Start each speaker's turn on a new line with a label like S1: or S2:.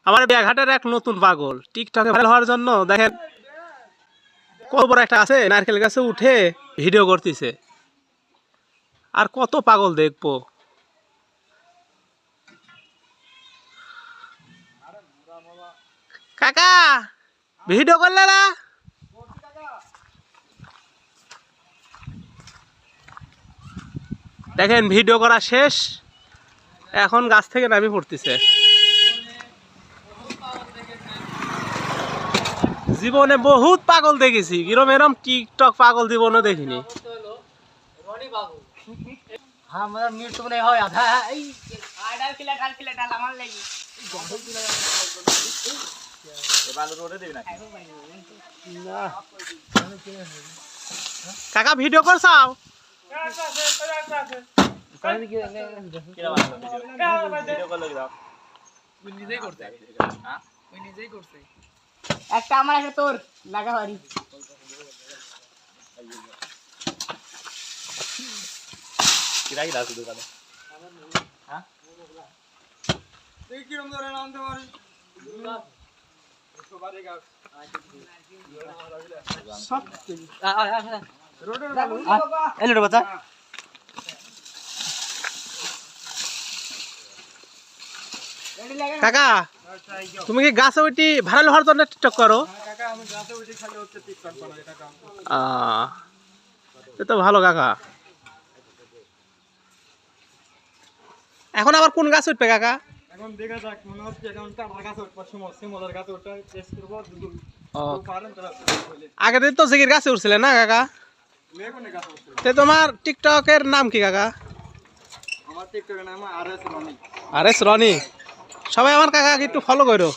S1: আমার ব্যাঘাটের এক নতুন পাগল টিকটকে ভাইরাল হওয়ার জন্য দেখেন কত বড় একটা আছে নারকেল গাছে উঠে ভিডিও করতেছে। আর কত পাগল দেখবো। কাকা ভিডিও করলে না? দেখেন ভিডিও করা শেষ, এখন গাছ থেকে নামি পড়তেছে। জীবনে বহুত পাগল দেখেছি, কিরম এরম টিকটক পাগল জীবনে দেখিনি। কাকা ভিডিও করছাও?
S2: একটা আমার একটা তোর লাগা বাড়ি
S1: কিরাই দাও দোকানে। হ্যাঁ
S3: তুই কি রকম ধরে নামতে পারিস?
S1: কাকা তুমি কি গাছে উঠি ভাইরাল হওয়ার জন্য টিকটক করো?
S3: কাকা আমি গাছে উঠে খালি হচ্ছে টিকটক বানাই এটা কাম।
S1: এ তো ভালো কাকা। এখন আবার কোন গাছ উঠবে কাকা?
S3: এখন দেখা যাক, মনে হচ্ছে এখন কাঁঠাল গাছে উঠবার সময় সিমলার গাছে উঠে টেস্ট করবো দুটো পারেন তারা বলে।
S1: আগে দিন তো জিগির গাছে উঠছিলে না কাকা?
S3: মেঘনে গাছে উঠছে।
S1: তে তোমার টিকটকের নাম কি কাকা?
S3: আমার টিকটকের নাম RS রনি।
S1: আরে রনি। সবাই আমার কাকাকে একটু ফলো করো।